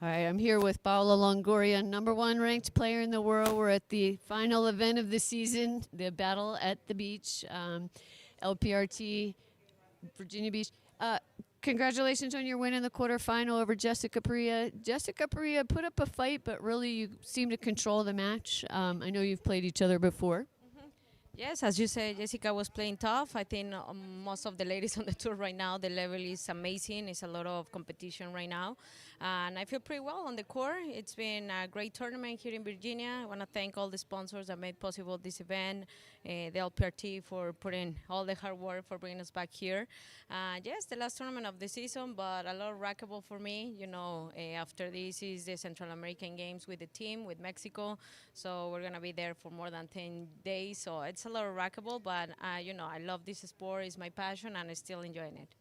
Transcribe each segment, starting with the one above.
All right, I'm here with Paola Longoria, number one ranked player in the world. We're at the final event of the season, the Battle at the Beach, LPRT, Virginia Beach. Congratulations on your win in the quarterfinal over Jessica Perea. Jessica Perea put up a fight, but really you seem to control the match. I know you've played each other before. Yes, as you said, Jessica was playing tough. I think most of the ladies on the tour right now, the level is amazing. It's a lot of competition right now. And I feel pretty well on the court. It's been a great tournament here in Virginia. I want to thank all the sponsors that made possible this event, the LPRT for putting all the hard work for bringing us back here. Yes, the last tournament of the season, but a lot of racquetball for me. After this is the Central American Games with the team, with Mexico. So we're going to be there for more than 10 days. So it's a lot of racquetball, but I love this sport. It's my passion, and I'm still enjoying it.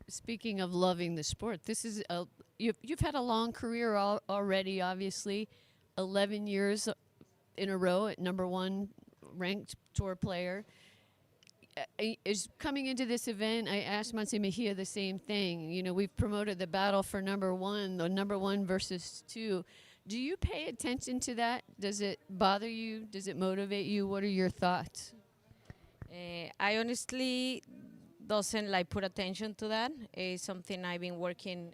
Speaking of loving the sport, you've had a long career already. Obviously, 11 years in a row at number one ranked tour player. Is coming into this event, I asked Monse Mejia the same thing. You know, we've promoted the battle for number one, the number one versus two. Do you pay attention to that? Does it bother you? Does it motivate you? What are your thoughts? I honestly doesn't like put attention to that. It's something I've been working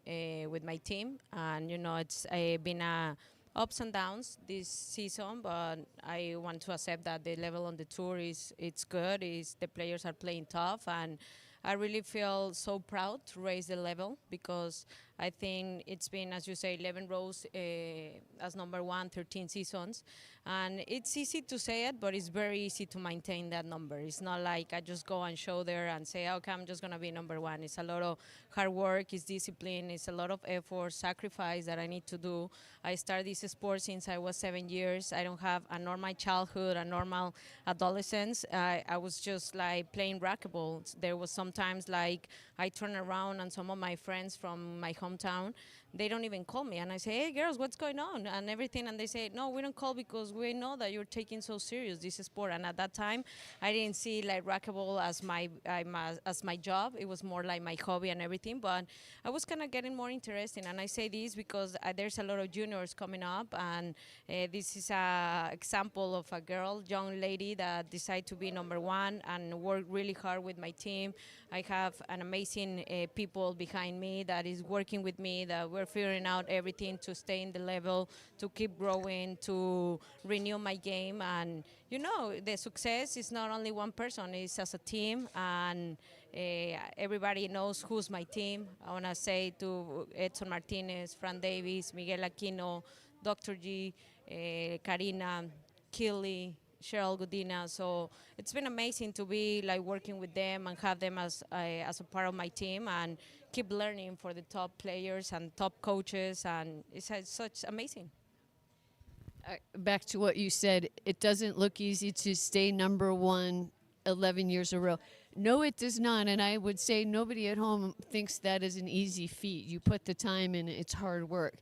with my team, and it's been ups and downs this season. But I want to accept that the level on the tour is it's good. Is the players are playing tough, and I really feel so proud to raise the level because I think it's been, as you say, 11 rows as number one, 13 seasons. And it's easy to say it, but it's very easy to maintain that number. It's not like I just go and show there and say, okay, I'm just going to be number one. It's a lot of hard work, it's discipline, it's a lot of effort, sacrifice that I need to do. I started this sport since I was 7 years. I don't have a normal childhood, a normal adolescence. I was just like playing racquetball. There was sometimes like I turn around and some of my friends from my hometown, they don't even call me. And I say, hey, girls, what's going on? And everything. And they say, no, we don't call because we know that you're taking so serious this sport. And at that time, I didn't see like racquetball as my job. It was more like my hobby and everything. But I was kind of getting more interested. And I say this because there's a lot of juniors coming up. And this is an example of a girl, young lady that decided to be number one and work really hard with my team. I have an amazing people behind me that is working with me, that we're figuring out everything to stay in the level, to keep growing, to renew my game. And, the success is not only one person, it's as a team. And everybody knows who's my team. I want to say to Edson Martinez, Fran Davis, Miguel Aquino, Dr. G, Karina, Killy, Cheryl Godina. So it's been amazing to be like working with them and have them as a part of my team and keep learning for the top players and top coaches, and it's such amazing. Back to what you said, it doesn't look easy to stay number one 11 years in a row. No, it does not. And I would say nobody at home thinks that is an easy feat. You put the time in, it's hard work.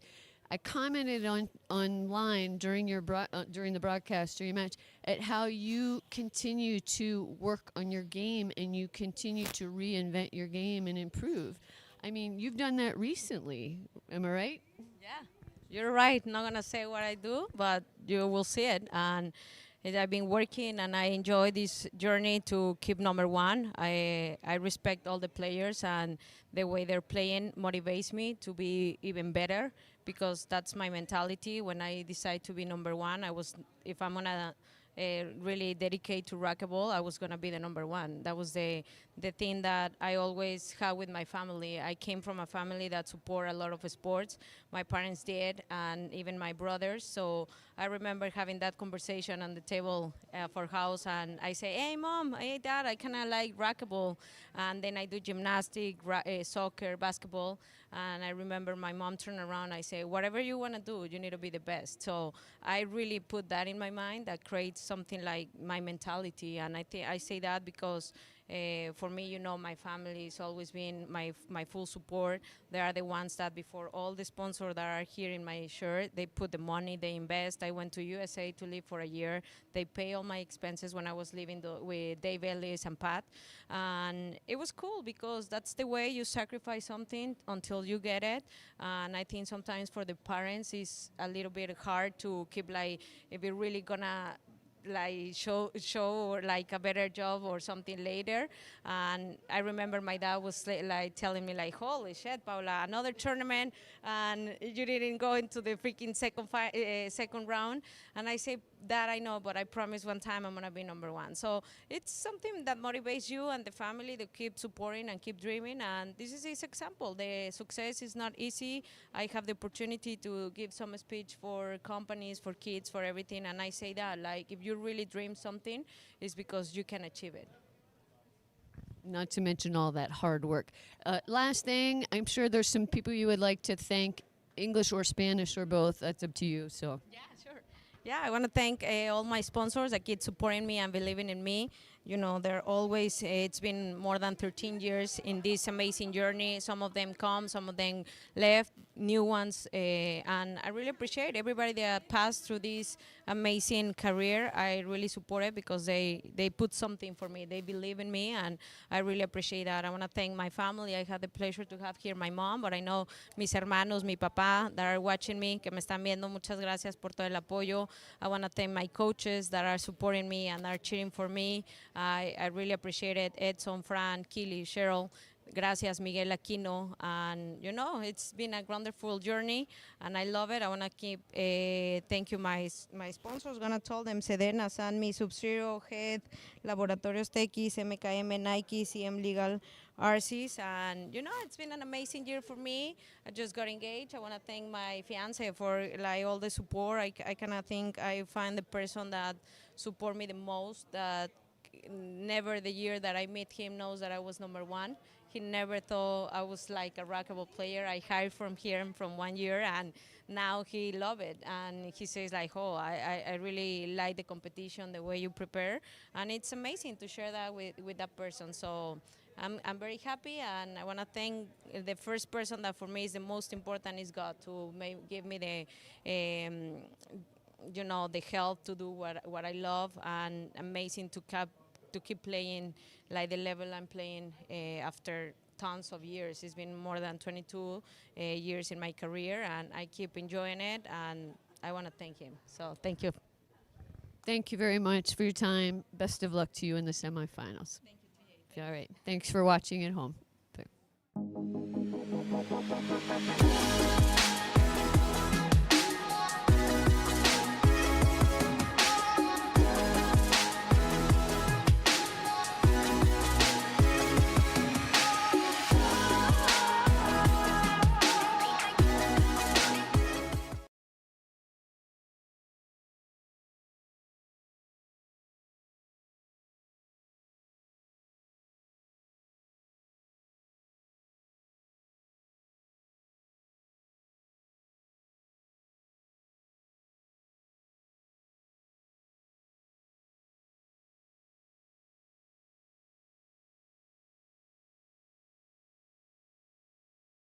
I commented online during during the broadcast, during your match, at how you continue to work on your game and you continue to reinvent your game and improve. I mean, you've done that recently. Am I right? Yeah, you're right. Not gonna say what I do, but you will see it. And I've been working, and I enjoy this journey to keep number one. I respect all the players, and the way they're playing motivates me to be even better because that's my mentality. When I decide to be number one, if I'm gonna really dedicate to racquetball, I was gonna be the number one. That was the thing that I always had with my family. I came from a family that support a lot of sports. My parents did, and even my brothers. So I remember having that conversation on the table for house, and I say, "Hey, mom, hey, dad, I kind of like racquetball," and then I do gymnastic, soccer, basketball. And I remember my mom turned around. I say, "Whatever you want to do, you need to be the best." So I really put that in my mind. That creates something like my mentality, and I say that because For me, my family has always been my full support. They are the ones that before all the sponsors that are here in my shirt, they put the money, they invest. I went to USA to live for a year. They pay all my expenses when I was living with Dave Ellis and Pat. And it was cool because that's the way you sacrifice something until you get it. And I think sometimes for the parents it's a little bit hard to keep like, if you're really gonna like show like a better job or something later. And I remember my dad was like telling me like, holy shit, Paola, another tournament and you didn't go into the freaking second round. And I say, that I know, but I promise one time I'm gonna be number one. So it's something that motivates you and the family to keep supporting and keep dreaming. And this is his example. The success is not easy. I have the opportunity to give some speech for companies, for kids, for everything. And I say that, like, if you really dream something, it's because you can achieve it. Not to mention all that hard work. Last thing, I'm sure there's some people you would like to thank, English or Spanish or both. That's up to you. So. Yeah, sure. Yeah, I want to thank all my sponsors that keep supporting me and believing in me. They're always, it's been more than 13 years in this amazing journey. Some of them come, some of them left, new ones. And I really appreciate everybody that passed through this amazing career. I really support it because they put something for me. They believe in me, and I really appreciate that. I want to thank my family. I had the pleasure to have here my mom, but I know mis hermanos, mi papá that are watching me, que me están viendo. Muchas gracias por todo el apoyo. I want to thank my coaches that are supporting me and are cheering for me. I really appreciate it. Edson, Fran, Kili, Cheryl. Gracias, Miguel Aquino. And, it's been a wonderful journey, and I love it. I want to keep, thank you, my sponsors. Going to tell them, Sedena, Sanmi, Sub-Zero, Head, Laboratorios Tequis, MKM, Nike, CM Legal, RCs. And, it's been an amazing year for me. I just got engaged. I want to thank my fiance for, like, all the support. I kind of think I find the person that support me the most, that never the year that I met him knows that I was number one. He never thought I was like a racquetball player. I hired from him from 1 year, and now he loved it. And he says like, oh, I really like the competition, the way you prepare. And it's amazing to share that with that person. So I'm very happy, and I want to thank the first person that for me is the most important is God, to give me the help to do what I love, and amazing to keep playing like the level I'm playing after tons of years. It's been more than 22 years in my career, and I keep enjoying it, and I want to thank him. So thank you. Thank you very much for your time. Best of luck to you in the semifinals. Thank you. All right. Thanks for watching at home. Bye.